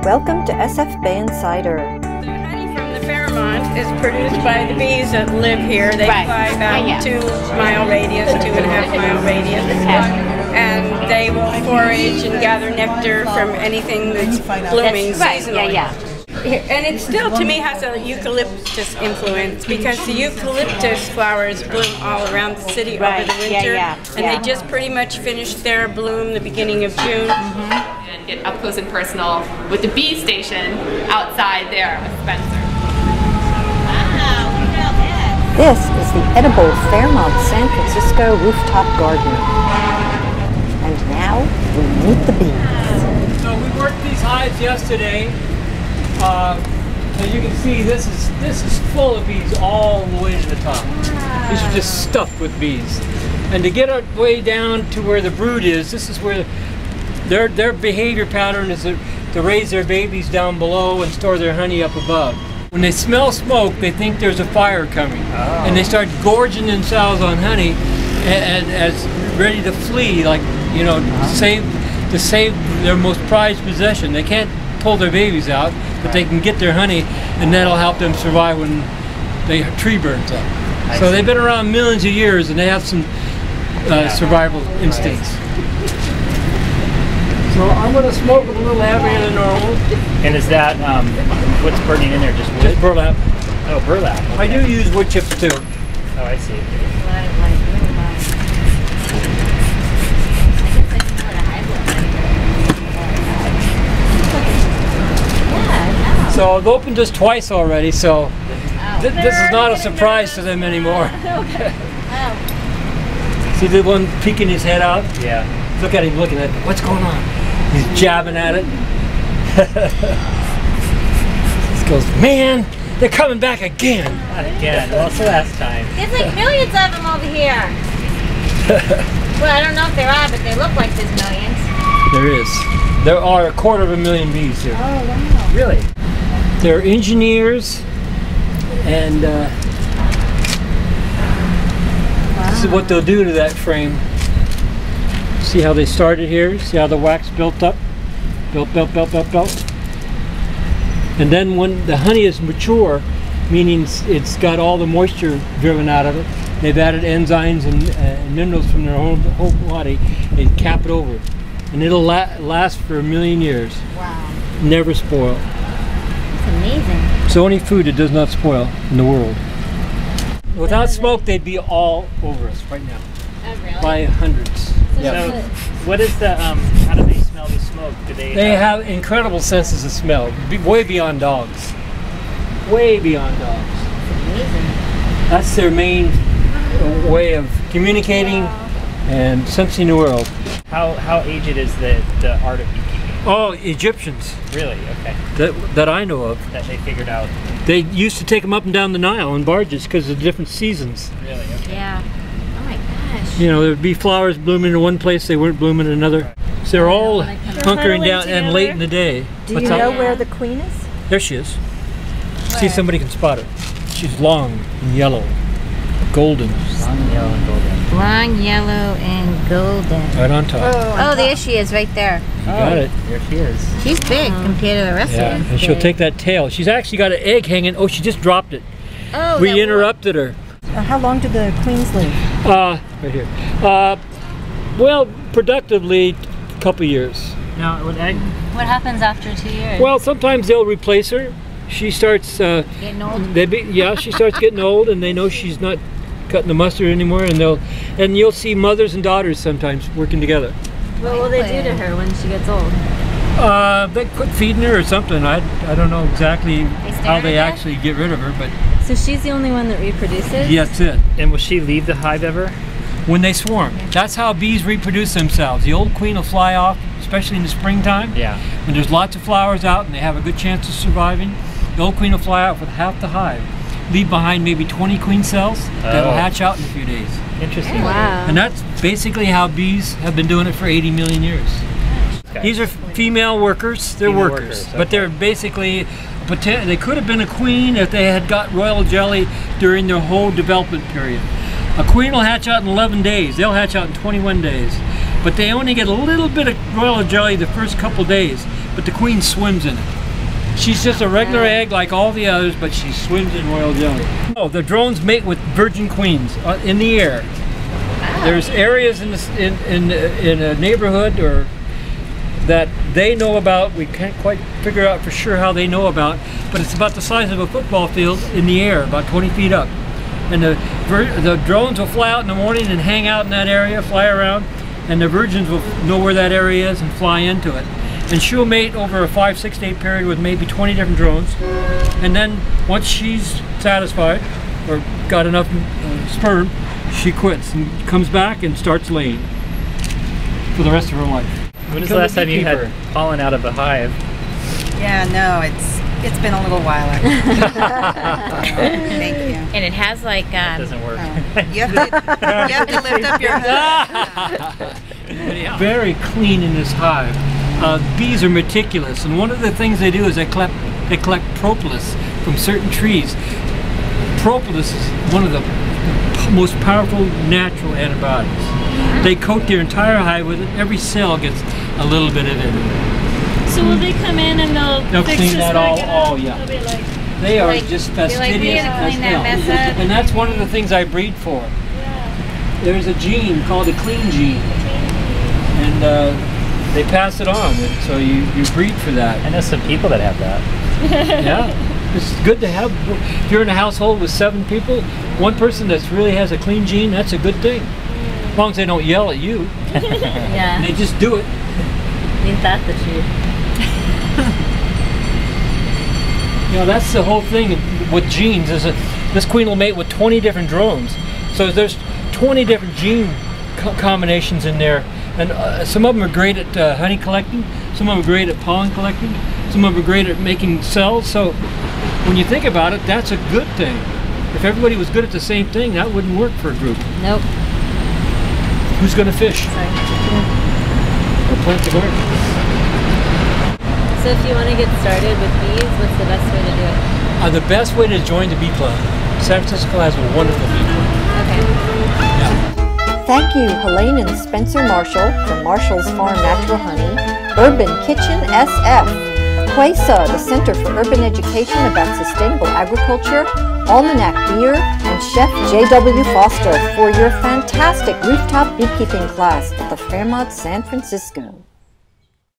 Welcome to SF Bay Insider. The honey from the Fairmont is produced by the bees that live here. They fly about 2-mile radius, 2.5-mile radius. And they will forage and gather nectar from anything that's blooming seasonally. And it still, to me, has a eucalyptus influence because the eucalyptus flowers bloom all around the city over the winter. And they just pretty much finished their bloom the beginning of June. And get up close and personal with the bee station outside there with Spencer. Wow, look at that. This is the edible Fairmont San Francisco rooftop garden. And now we meet the bees. So we worked these hives yesterday. As you can see, this is full of bees all the way to the top. Wow. These are just stuffed with bees. And to get our way down to where the brood is, this is where their behavior pattern is to raise their babies down below and store their honey up above. When they smell smoke, they think there's a fire coming, and they start gorging themselves on honey and as ready to flee, like to save their most prized possession. They can't pull their babies out, but they can get their honey, and that'll help them survive when the tree burns up. So they've been around millions of years, and they have some survival instincts. So I'm going to smoke a little heavier than normal. And is that, what's burning in there, just wood? Just burlap. Oh, burlap. Okay. I do use wood chips too. Oh, I see. So I've opened this twice already, so this is not a surprise to them anymore. See the one peeking his head out? Yeah. Look at him looking at it. What's going on? He's jabbing at it. He goes, man, they're coming back again. Not again. Well, it's the last time. There's like millions of them over here. Well, I don't know if there are, but they look like there's millions. There is. There are 250,000 bees here. Oh, wow. Really? They're engineers, and this is what they'll do to that frame. See how they started here? See how the wax built up? Built. And then when the honey is mature, meaning it's got all the moisture driven out of it, they've added enzymes and minerals from their whole body, they cap it over. And it'll last for 1,000,000 years. Wow. Never spoil. That's amazing. It's the only food that does not spoil in the world. Without smoke, they'd be all over us right now. Oh, really? By hundreds. So, what is the, how do they smell the smoke? Do They have incredible senses of smell, way beyond dogs. Way beyond dogs. That's amazing. That's their main way of communicating and sensing the world. How aged is the art of beekeeping? Oh, Egyptians. Really? Okay. That I know of. That they figured out. They used to take them up and down the Nile in barges because of the different seasons. Really? Okay. Yeah. Oh my gosh. You know, there would be flowers blooming in one place, they weren't blooming in another. So they're all hunkering down and late in the day. Do you know where the queen is? There she is. See if somebody can spot her. She's long and yellow, golden. Long yellow and golden. Long yellow and golden. Right on top. Oh, there she is, right there. Got it. There she is. She's big compared to the rest Yeah, of them. and she'll take that tail. She's actually got an egg hanging. Oh, she just dropped it. Oh, We interrupted her. How long do the queens live? Right here. Well, productively, a couple years. Now, with egg, What happens after 2 years? Well, sometimes they'll replace her. She starts. Getting old. She starts getting old, and they know she's not cutting the mustard anymore, and you'll see mothers and daughters sometimes working together. What will they do to her when she gets old? They quit feeding her or something. I don't know exactly how they actually get rid of her, but So she's the only one that reproduces? yeah, that's it. and will she leave the hive ever? When they swarm, that's how bees reproduce themselves. The old queen will fly off, especially in the springtime. Yeah. When there's lots of flowers out and they have a good chance of surviving, the old queen will fly out with half the hive, leave behind maybe 20 queen cells that'll hatch out in a few days. Interesting. Wow. And that's basically how bees have been doing it for 80 million years. Okay. These are female workers. They're Female workers, workers, but they're basically, they could have been a queen if they had got royal jelly during their whole development period. A queen will hatch out in 11 days. They'll hatch out in 21 days. But they only get a little bit of royal jelly the first couple days. but the queen swims in it. She's just a regular egg like all the others, but she swims in royal jelly. Oh, the drones mate with virgin queens in the air. There's areas in a neighborhood or that they know about. We can't quite figure out for sure how they know about, but it's about the size of a football field in the air, about 20 feet up. And the drones will fly out in the morning and hang out in that area, fly around, and the virgins will know where that area is and fly into it. And she'll mate over a 5-6 day period with maybe 20 different drones. And then once she's satisfied or got enough sperm, she quits and comes back and starts laying for the rest of her life. When was the last time you had pollen out of a hive? Yeah, no, it's been a little while. Thank you. And it has like That doesn't work. You have to lift up your hood. Very clean in this hive. Bees are meticulous, and one of the things they do is they collect propolis from certain trees. Propolis is one of the most powerful natural antibiotics. They coat their entire hive with it. Every cell gets a little bit of it. So will they come in and they'll fix clean that all? Yeah. They'll be like, they are just fastidious as hell. And that's one of the things I breed for. Yeah. There's a gene called a clean gene, and they pass it on, and so you breed for that. I know some people that have that. Yeah, it's good to have. If you're in a household with 7 people, one person that really has a clean gene, that's a good thing. As long as they don't yell at you. Yeah. They just do it. Ain't that the truth? You know, that's the whole thing with genes, is that this queen will mate with 20 different drones. So there's 20 different gene combinations in there. And some of them are great at honey collecting, some of them are great at pollen collecting, some of them are great at making cells. So when you think about it, that's a good thing. If everybody was good at the same thing, that wouldn't work for a group. Nope. Who's going to fish? Sorry. Or plant the garden? So if you want to get started with bees, what's the best way to do it? The best way to join the bee club. San Francisco has a wonderful bee club. Okay. Yeah. Thank you, Helene and Spencer Marshall from Marshall's Farm Natural Honey, Urban Kitchen SF, QUESA, the Center for Urban Education about Sustainable Agriculture, Almanac Beer, and Chef J.W. Foster for your fantastic rooftop beekeeping class at the Fairmont, San Francisco.